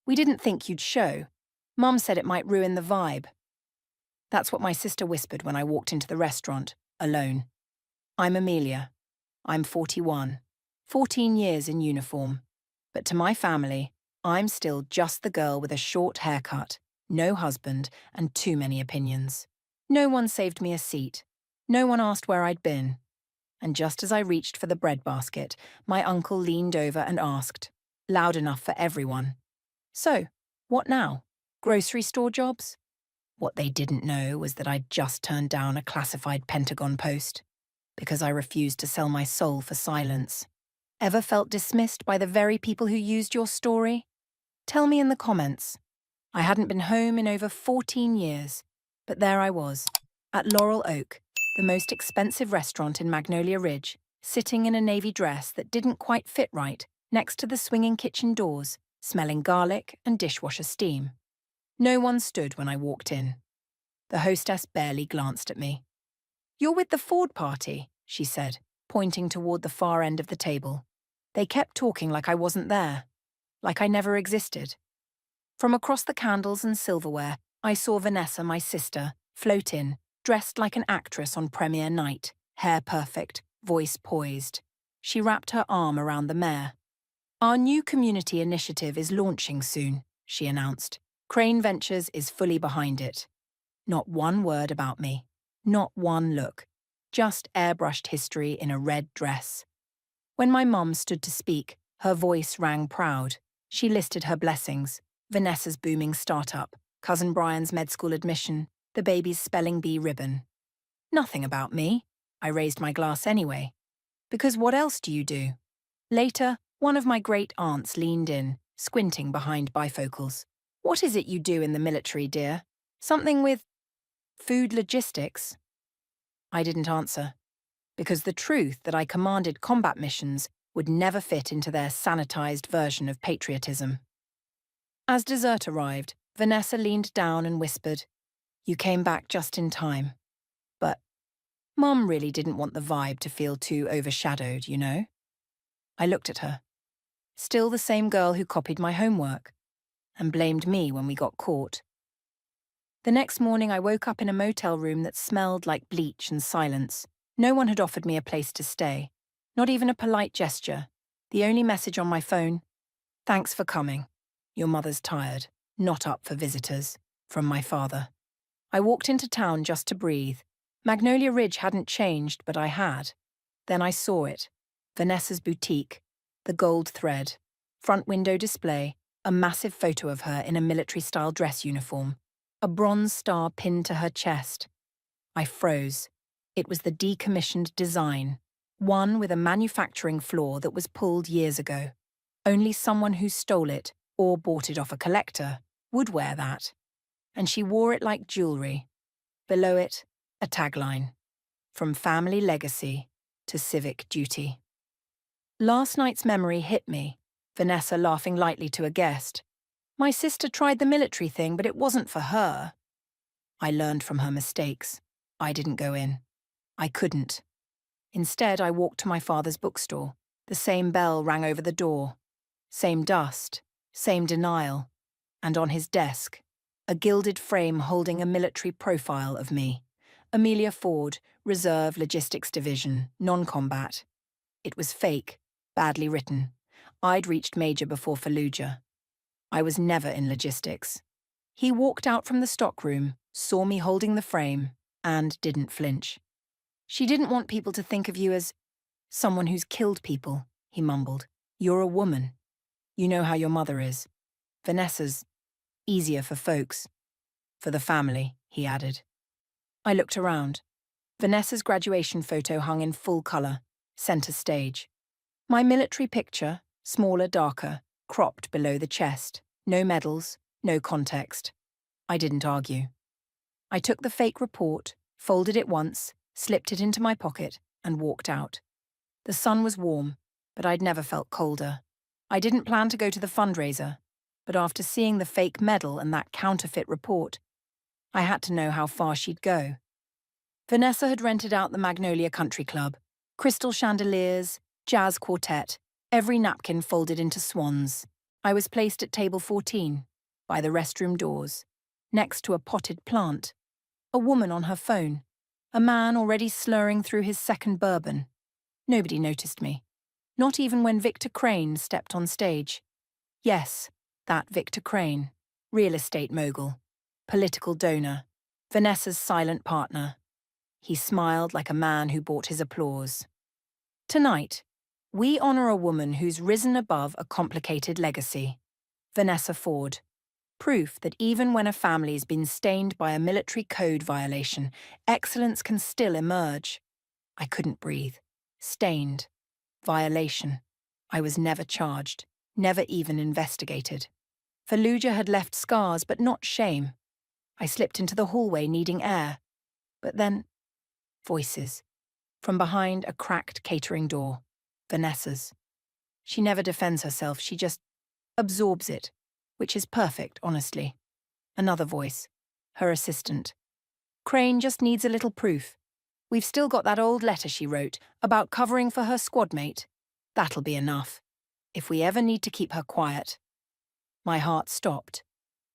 We didn't think you'd show. Mum said it might ruin the vibe. That's what my sister whispered when I walked into the restaurant, alone. I'm Amelia. I'm 41. 14 years in uniform. But to my family, I'm still just the girl with a short haircut, no husband, and too many opinions. No one saved me a seat. No one asked where I'd been. And just as I reached for the bread basket, my uncle leaned over and asked, loud enough for everyone, "So, what now? Grocery store jobs?" What they didn't know was that I'd just turned down a classified Pentagon post, because I refused to sell my soul for silence. Ever felt dismissed by the very people who used your story? Tell me in the comments. I hadn't been home in over 14 years, but there I was, at Laurel Oak, the most expensive restaurant in Magnolia Ridge, sitting in a navy dress that didn't quite fit right, next to the swinging kitchen doors, smelling garlic and dishwasher steam. No one stood when I walked in. The hostess barely glanced at me. "You're with the Ford party," she said, pointing toward the far end of the table. They kept talking like I wasn't there, like I never existed. From across the candles and silverware, I saw Vanessa, my sister, float in, dressed like an actress on premiere night, hair perfect, voice poised. She wrapped her arm around the mayor. "Our new community initiative is launching soon," she announced. "Crane Ventures is fully behind it." Not one word about me. Not one look. Just airbrushed history in a red dress. When my mum stood to speak, her voice rang proud. She listed her blessings: Vanessa's booming startup, Cousin Brian's med school admission, the baby's spelling bee ribbon. Nothing about me. I raised my glass anyway. Because what else do you do? Later, one of my great aunts leaned in, squinting behind bifocals. "What is it you do in the military, dear? Something with food logistics?" I didn't answer, because the truth that I commanded combat missions would never fit into their sanitized version of patriotism. As dessert arrived, Vanessa leaned down and whispered, "You came back just in time." But Mum really didn't want the vibe to feel too overshadowed, you know? I looked at her. Still the same girl who copied my homework and blamed me when we got caught. The next morning I woke up in a motel room that smelled like bleach and silence. No one had offered me a place to stay. Not even a polite gesture. The only message on my phone: "Thanks for coming. Your mother's tired. Not up for visitors." From my father. I walked into town just to breathe. Magnolia Ridge hadn't changed, but I had. Then I saw it. Vanessa's boutique. The gold thread. Front window display. A massive photo of her in a military-style dress uniform. A bronze star pinned to her chest. I froze. It was the decommissioned design. One with a manufacturing flaw that was pulled years ago. Only someone who stole it, or bought it off a collector, would wear that. And she wore it like jewelry. Below it, a tagline: "From family legacy to civic duty." Last night's memory hit me, Vanessa laughing lightly to a guest. "My sister tried the military thing, but it wasn't for her." I learned from her mistakes. I didn't go in. I couldn't. Instead, I walked to my father's bookstore. The same bell rang over the door. Same dust, same denial. And on his desk, a gilded frame holding a military profile of me. Amelia Ford, Reserve Logistics Division, non-combat. It was fake, badly written. I'd reached Major before Fallujah. I was never in logistics. He walked out from the stockroom, saw me holding the frame, and didn't flinch. "She didn't want people to think of you as someone who's killed people," he mumbled. "You're a woman. You know how your mother is. Vanessa's easier for folks. For the family," he added. I looked around. Vanessa's graduation photo hung in full colour, centre stage. My military picture, smaller, darker, cropped below the chest. No medals, no context. I didn't argue. I took the fake report, folded it once, slipped it into my pocket, and walked out. The sun was warm, but I'd never felt colder. I didn't plan to go to the fundraiser, but after seeing the fake medal and that counterfeit report, I had to know how far she'd go. Vanessa had rented out the Magnolia Country Club. Crystal chandeliers, jazz quartet, every napkin folded into swans. I was placed at table 14, by the restroom doors, next to a potted plant, a woman on her phone, a man already slurring through his second bourbon. Nobody noticed me, not even when Victor Crane stepped on stage. Yes, that Victor Crane, real estate mogul, political donor, Vanessa's silent partner. He smiled like a man who bought his applause. Tonight, we honor a woman who's risen above a complicated legacy. Vanessa Ford. Proof that even when a family's been stained by a military code violation, excellence can still emerge. I couldn't breathe. Stained. Violation. I was never charged, never even investigated. Fallujah had left scars, but not shame. I slipped into the hallway needing air. But then, voices. From behind a cracked catering door. Vanessa's. She never defends herself, she just absorbs it, which is perfect, honestly. Another voice. Her assistant. Crane just needs a little proof. We've still got that old letter she wrote about covering for her squad mate. That'll be enough. If we ever need to keep her quiet. My heart stopped.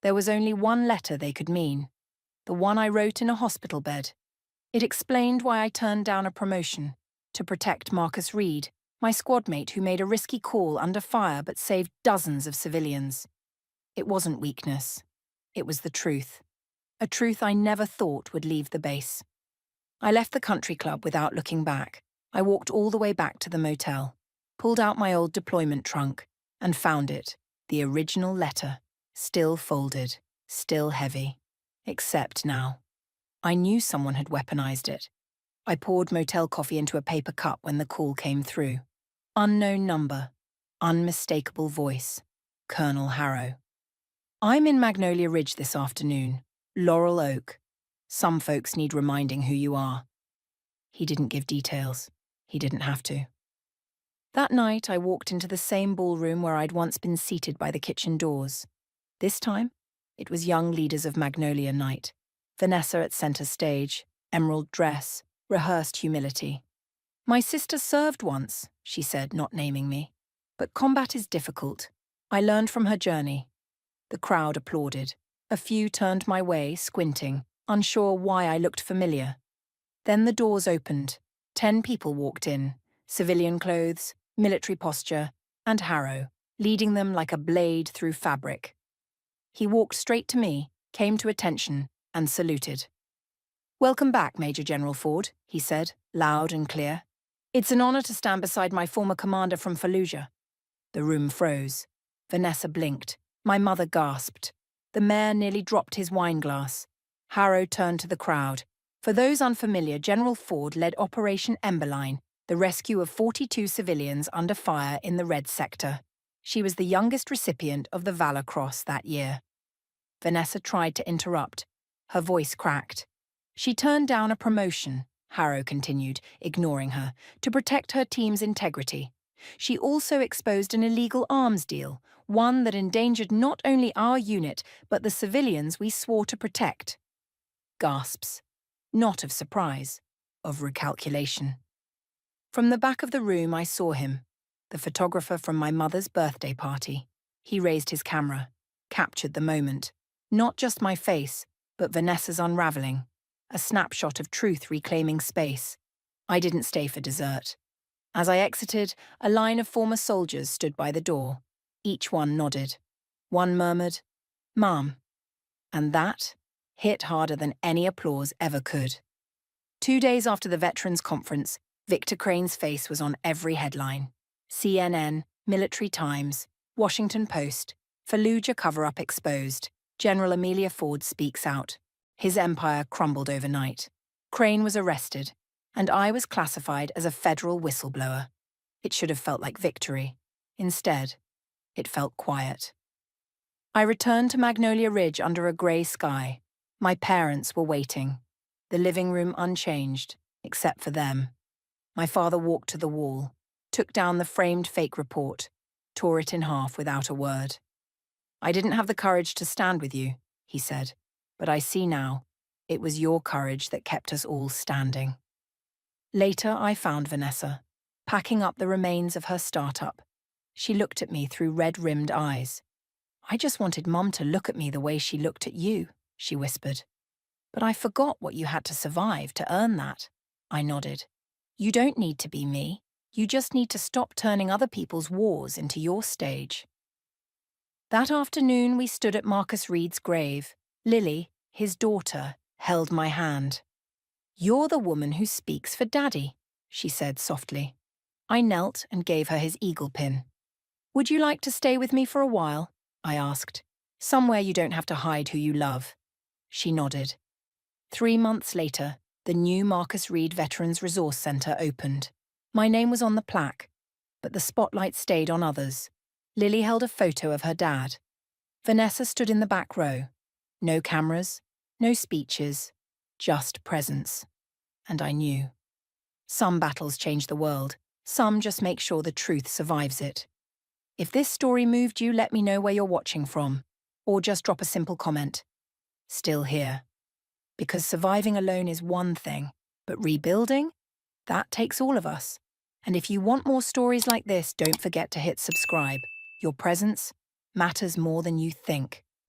There was only one letter they could mean. The one I wrote in a hospital bed. It explained why I turned down a promotion. To protect Marcus Reed, my squad mate who made a risky call under fire but saved dozens of civilians. It wasn't weakness. It was the truth. A truth I never thought would leave the base. I left the country club without looking back. I walked all the way back to the motel, pulled out my old deployment trunk, and found it, the original letter, still folded, still heavy. Except now. I knew someone had weaponized it. I poured motel coffee into a paper cup when the call came through. Unknown number. Unmistakable voice. Colonel Harrow. I'm in Magnolia Ridge this afternoon. Laurel Oak. Some folks need reminding who you are. He didn't give details. He didn't have to. That night, I walked into the same ballroom where I'd once been seated by the kitchen doors. This time, it was Young Leaders of Magnolia night. Vanessa at center stage, emerald dress, rehearsed humility. My sister served once, she said, not naming me. But combat is difficult. I learned from her journey. The crowd applauded. A few turned my way, squinting, unsure why I looked familiar. Then the doors opened. 10 people walked in, civilian clothes, military posture, and Harrow, leading them like a blade through fabric. He walked straight to me, came to attention, and saluted. "Welcome back, Major General Ford," he said, loud and clear. "It's an honor to stand beside my former commander from Fallujah." The room froze. Vanessa blinked. My mother gasped. The mayor nearly dropped his wine glass. Harrow turned to the crowd. For those unfamiliar, General Ford led Operation Emberline, the rescue of 42 civilians under fire in the Red Sector. She was the youngest recipient of the Valor Cross that year. Vanessa tried to interrupt. Her voice cracked. She turned down a promotion, Harrow continued, ignoring her, to protect her team's integrity. She also exposed an illegal arms deal, one that endangered not only our unit, but the civilians we swore to protect. Gasps. Not of surprise, of recalculation. From the back of the room I saw him, the photographer from my mother's birthday party. He raised his camera, captured the moment. Not just my face, but Vanessa's unraveling. A snapshot of truth reclaiming space. I didn't stay for dessert. As I exited, a line of former soldiers stood by the door. Each one nodded. One murmured, "Mom." And that hit harder than any applause ever could. 2 days after the Veterans Conference, Victor Crane's face was on every headline. CNN, Military Times, Washington Post, Fallujah cover-up exposed. General Amelia Ford speaks out. His empire crumbled overnight. Crane was arrested, and I was classified as a federal whistleblower. It should have felt like victory. Instead, it felt quiet. I returned to Magnolia Ridge under a grey sky. My parents were waiting. The living room unchanged, except for them. My father walked to the wall, took down the framed fake report, tore it in half without a word. "I didn't have the courage to stand with you," he said, "but I see now, it was your courage that kept us all standing." Later, I found Vanessa, packing up the remains of her startup. She looked at me through red-rimmed eyes. I just wanted Mum to look at me the way she looked at you, she whispered. But I forgot what you had to survive to earn that. I nodded. You don't need to be me. You just need to stop turning other people's wars into your stage. That afternoon, we stood at Marcus Reed's grave. Lily, his daughter, held my hand. You're the woman who speaks for Daddy, she said softly. I knelt and gave her his eagle pin. Would you like to stay with me for a while? I asked. Somewhere you don't have to hide who you love. She nodded. 3 months later, the new Marcus Reed Veterans Resource Centre opened. My name was on the plaque, but the spotlight stayed on others. Lily held a photo of her dad. Vanessa stood in the back row. No cameras, no speeches, just presence. And I knew. Some battles change the world. Some just make sure the truth survives it. If this story moved you, let me know where you're watching from. Or just drop a simple comment. Still here. Because surviving alone is one thing, but rebuilding? That takes all of us. And if you want more stories like this, don't forget to hit subscribe. Your presence matters more than you think.